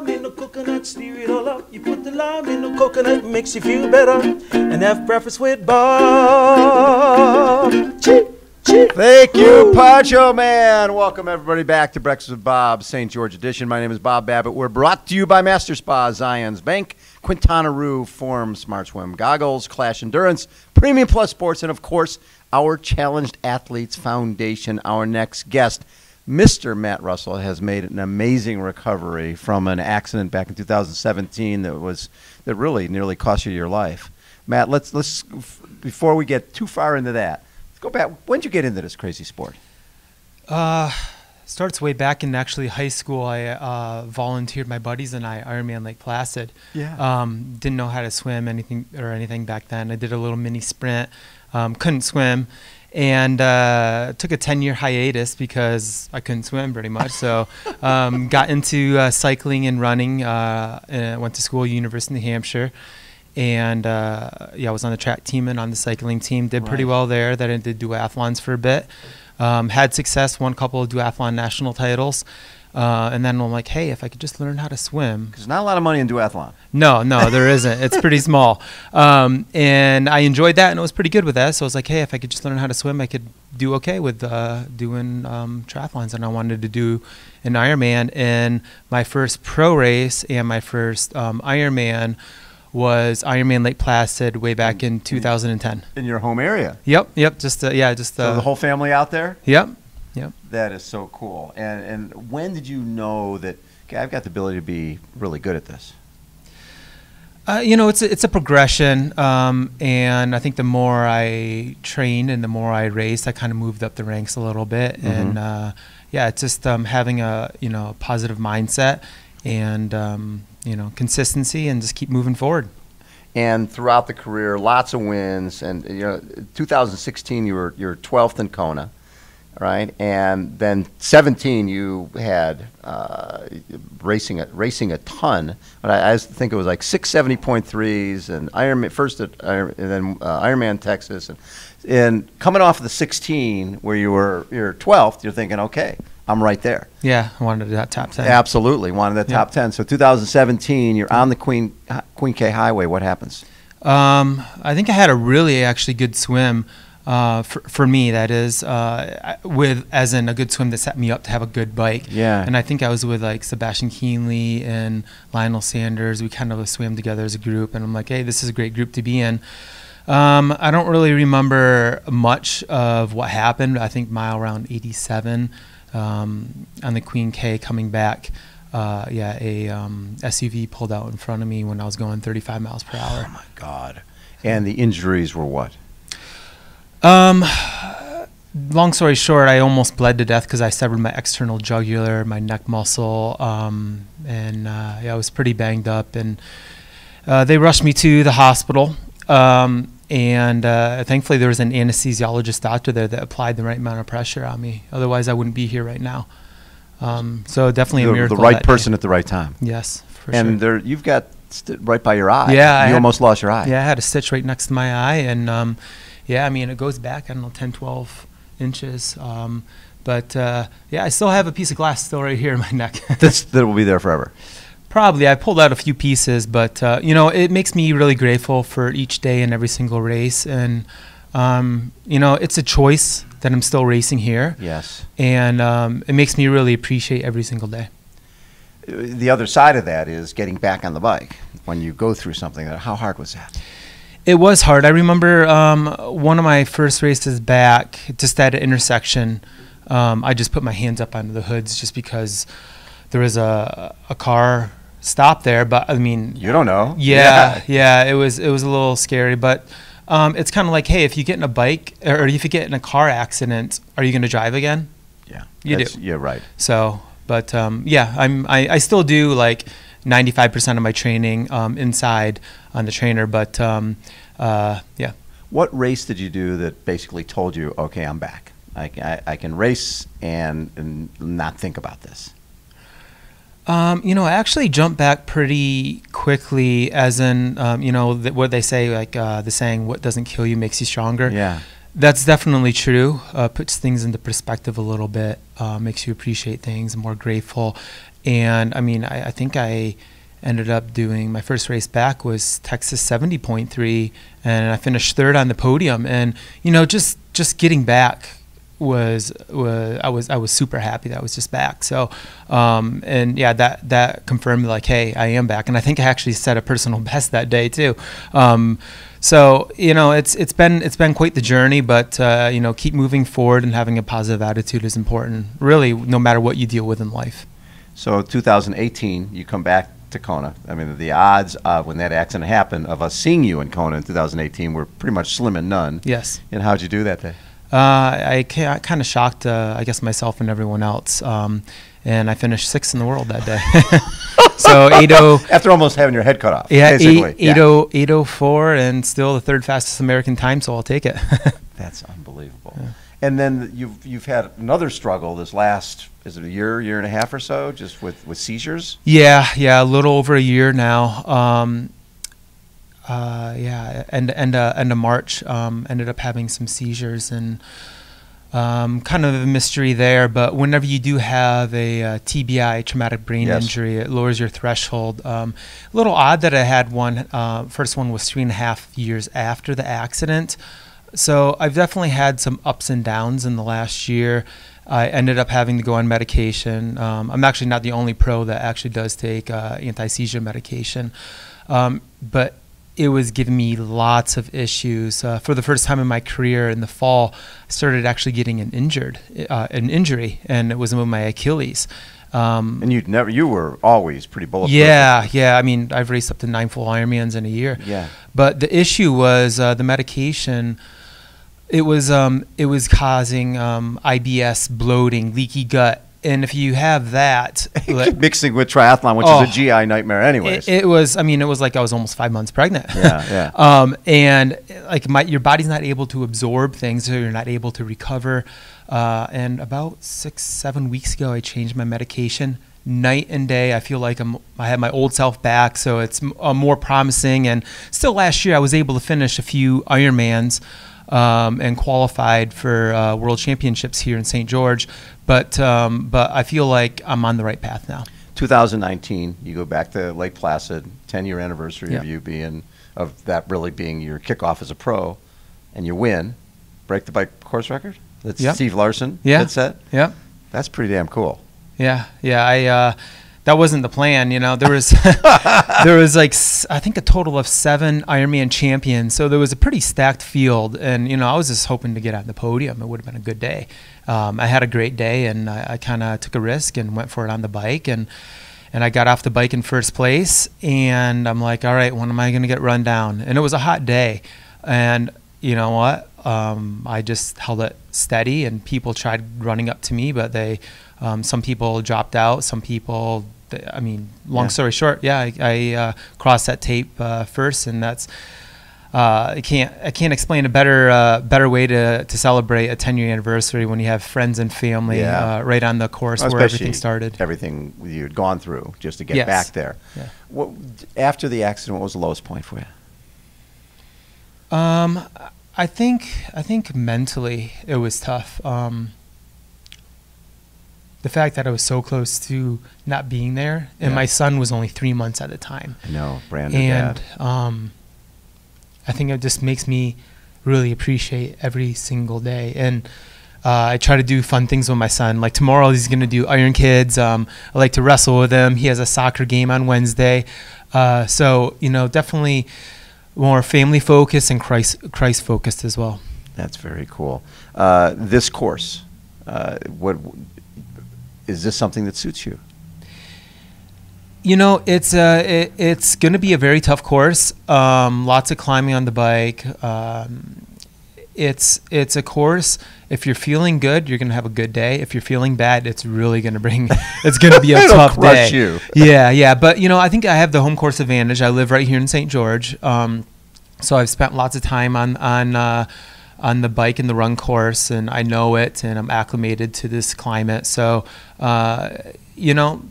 lime in the coconut, stir it all up. You put the lime in the coconut, makes you feel better. And have breakfast with Bob. Cheep, cheep. Thank you, Poncho Man. Welcome, everybody, back to Breakfast with Bob, St. George edition. My name is Bob Babbitt. We're brought to you by Master Spa, Zions Bank, Quintana Roo, Forum, Smart Swim Goggles, Clash Endurance, Premium Plus Sports, and, of course, our Challenged Athletes Foundation. Our next guest, Mr. Matt Russell, has made an amazing recovery from an accident back in 2017 that really nearly cost you your life. Matt, let's before we get too far into that, let's go back. When did you get into this crazy sport? Starts way back in actually high school. I volunteered my buddies and I Ironman Lake Placid. Yeah. Didn't know how to swim anything back then. I did a little mini sprint. Couldn't swim. And took a 10-year hiatus because I couldn't swim pretty much. So got into cycling and running. And went to school at University of New Hampshire. And I was on the track team and on the cycling team. Did pretty well there. Then I did duathlons for a bit. Had success, won a couple of duathlon national titles. And then I'm like, hey, if I could just learn how to swim. Because not a lot of money in duathlon. No, there isn't. It's pretty small. And I enjoyed that, and I was pretty good with that. So I was like, hey, if I could just learn how to swim, I could do okay with doing triathlons. And I wanted to do an Ironman. And my first pro race and my first Ironman was Ironman Lake Placid way back in 2010. In your home area? Yep. Just so the whole family out there? Yep. That is so cool. And when did you know that, okay, I've got the ability to be really good at this? It's a progression, and I think the more I trained and the more I raced, I kind of moved up the ranks a little bit. Mm-hmm. And it's just having a positive mindset and consistency and just keep moving forward. And throughout the career, lots of wins. And 2016, you were 12th in Kona. Right, and then 17 you had racing a ton, but I think it was like 670.3s and Ironman Texas, and coming off of the 16 where you're 12th, you're thinking, okay, I'm right there. Yeah, I wanted that top 10. Absolutely, wanted that top 10. So 2017, you're on the Queen K Highway. What happens? I think I had a really actually good swim. For me, that is, as in a good swim that set me up to have a good bike. Yeah. And I think I was with like Sebastian Keenley and Lionel Sanders. We kind of swam together as a group, and I'm like, hey, this is a great group to be in. I don't really remember much of what happened. I think mile around 87 on the Queen K coming back. A SUV pulled out in front of me when I was going 35 miles per hour. Oh my God! And the injuries were what? Long story short, I almost bled to death because I severed my external jugular, my neck muscle, and I was pretty banged up. And they rushed me to the hospital, and thankfully there was an anesthesiologist doctor there that applied the right amount of pressure on me. Otherwise, I wouldn't be here right now. So definitely a miracle. The right person at the right time. Yes, for sure. And you've got right by your eye. Yeah, you almost lost your eye. Yeah, I had a stitch right next to my eye, and it goes back, 10, 12 inches. But I still have a piece of glass still right here in my neck. That will be there forever. Probably. I pulled out a few pieces, but, it makes me really grateful for each day and every single race. And, it's a choice that I'm still racing here. Yes. And it makes me really appreciate every single day. The other side of that is getting back on the bike when you go through something. How hard was that? It was hard. I remember one of my first races back, just at an intersection, I just put my hands up onto the hoods just because there was a car stop there. But I mean, you don't know. Yeah. It was a little scary, but it's kind of like, hey, if you get in a bike or if you get in a car accident, are you going to drive again? Yeah, you do. Yeah, right. So, but I still do like 95% of my training inside on the trainer, but What race did you do that basically told you, okay, I'm back? I can race and not think about this? I actually jumped back pretty quickly, as in, what they say, like the saying, what doesn't kill you makes you stronger. Yeah. That's definitely true. Puts things into perspective a little bit, makes you appreciate things, more grateful. And I mean, I think I ended up doing, my first race back was Texas 70.3, and I finished third on the podium. And you know, just getting back was I was super happy that I was just back. So and yeah, that confirmed like, hey, I am back. And I think I actually set a personal best that day too. So you know, it's been quite the journey, but you know, keep moving forward and having a positive attitude is important, really, no matter what you deal with in life. So 2018, you come back to Kona. I mean, the odds of when that accident happened of us seeing you in Kona in 2018 were pretty much slim and none. Yes. And how'd you do that day? I kind of shocked, I guess, myself and everyone else. And I finished 6th in the world that day. So 80 after almost having your head cut off. Yeah, basically. 8:04, and still the 3rd fastest American time. So I'll take it. That's unbelievable. Yeah. And then you've had another struggle this last, is it a year and a half or so, just with seizures? Yeah, a little over a year now. Yeah, end of March, ended up having some seizures, and kind of a mystery there. But whenever you do have a TBI, traumatic brain injury, it lowers your threshold. A little odd that I had one. First one was 3.5 years after the accident. So I've definitely had some ups and downs in the last year. I ended up having to go on medication. I'm actually not the only pro that actually does take anti-seizure medication. But it was giving me lots of issues. For the first time in my career in the fall, I started actually getting an injury, and it was with my Achilles. And you were always pretty bulletproof. Yeah. I mean, I've raced up to 9 full Ironmans in a year. Yeah. But the issue was the medication. It was causing IBS, bloating, leaky gut. And if you have that, mixing with triathlon, which is a GI nightmare anyways. It was like I was almost 5 months pregnant. Yeah. And like your body's not able to absorb things, so you're not able to recover. And about 6-7 weeks ago, I changed my medication. Night and day, I feel like I have my old self back, so it's more promising. And still last year, I was able to finish a few Ironmans and qualified for World Championships here in St. George. But I feel like I'm on the right path now. 2019, you go back to Lake Placid, 10-year anniversary of you really being your kickoff as a pro, and you win, break the bike course record. That's Steve Larson. That's it. Yeah. That's pretty damn cool. Yeah. That wasn't the plan, you know. There was like I think a total of 7 Ironman champions, so there was a pretty stacked field, and you know, I was just hoping to get on the podium. It would have been a good day. I had a great day, and I kind of took a risk and went for it on the bike, and I got off the bike in first place, and I'm like, all right, when am I going to get run down? And it was a hot day, and you know what? I just held it steady, and people tried running up to me, but some people dropped out. Some people, I mean, long story short, I crossed that tape first, and that's I can't explain a better way to celebrate a 10-year anniversary when you have friends and family right on the course where everything started. Everything you'd gone through just to get back there. Yeah. What, after the accident, what was the lowest point for you? I think mentally it was tough. The fact that I was so close to not being there, and my son was only 3 months at the time. I know, brand new dad. I think it just makes me really appreciate every single day. And I try to do fun things with my son. Like tomorrow he's going to do Iron Kids. I like to wrestle with him. He has a soccer game on Wednesday. So, you know, definitely more family focused and Christ focused as well. That's very cool. This course, what is this something that suits you? You know, it's going to be a very tough course. Lots of climbing on the bike. It's a course. If you're feeling good, you're going to have a good day. If you're feeling bad, it's really going to it's going to be a tough day. You. Yeah. But you know, I think I have the home course advantage. I live right here in St. George, so I've spent lots of time on the bike and the run course, and I know it, and I'm acclimated to this climate. So, you know,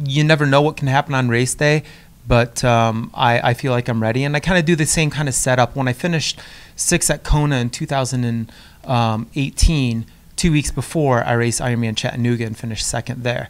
you never know what can happen on race day, but I feel like I'm ready. And I kind of do the same kind of setup. When I finished 6th at Kona in 2018, 2 weeks before, I raced Ironman Chattanooga and finished 2nd there.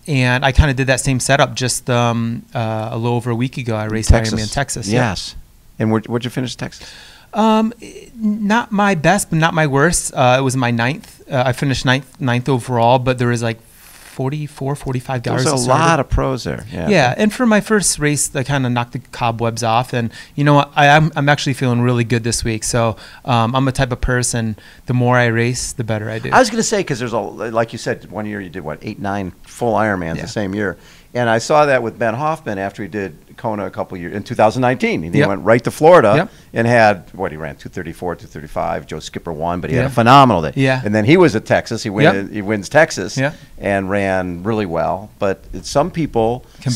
And I kind of did that same setup just a little over a week ago. I raced Ironman Texas. Yes. And where'd you finish Texas? Not my best, but not my worst. It was my ninth. I finished ninth overall, but there was like 44, 45 guys. There's a lot of pros there. Yeah, and for my first race, I kind of knocked the cobwebs off. And you know what? I'm actually feeling really good this week. So I'm a type of person, the more I race, the better I do. I was going to say, because there's like you said, one year you did, 8, 9 full Ironmans the same year. And I saw that with Ben Hoffman after he did Kona a couple years, in 2019. And he went right to Florida and had, he ran 234, 235. Joe Skipper won, but he had a phenomenal day. Yeah. And then he was at Texas. He wins Texas and ran really well. But some people can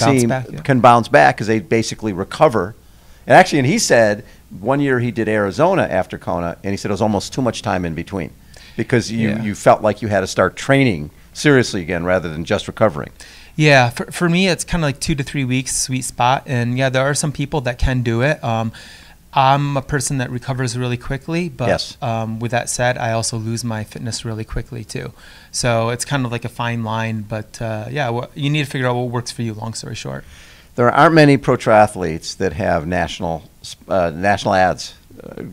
bounce back because they basically recover. And actually, he said one year he did Arizona after Kona, and he said it was almost too much time in between because you felt like you had to start training seriously again rather than just recovering. Yeah, for me, it's kind of like 2 to 3 weeks, sweet spot. And yeah, there are some people that can do it. I'm a person that recovers really quickly, but with that said, I also lose my fitness really quickly too. So it's kind of like a fine line, but you need to figure out what works for you, long story short. There aren't many pro triathletes that have national ads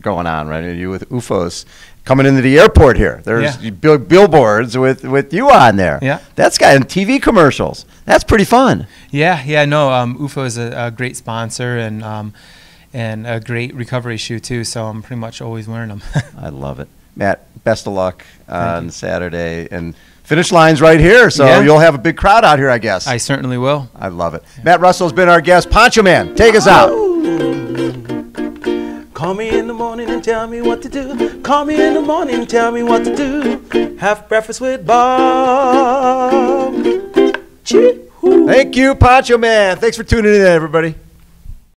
going on, right? You with UFOs coming into the airport here. There's billboards with you on there. Yeah. That's got TV commercials. That's pretty fun. Yeah, no, UFO is a great sponsor and a great recovery shoe too, so I'm pretty much always wearing them. I love it. Matt, best of luck on Saturday. And finish line's right here, so you'll have a big crowd out here, I guess. I certainly will. I love it. Matt Russell's been our guest. Poncho Man, take us out. Call me in the morning and tell me what to do. Call me in the morning and tell me what to do. Have breakfast with Bob. Thank you, Poncho Man. Thanks for tuning in, everybody.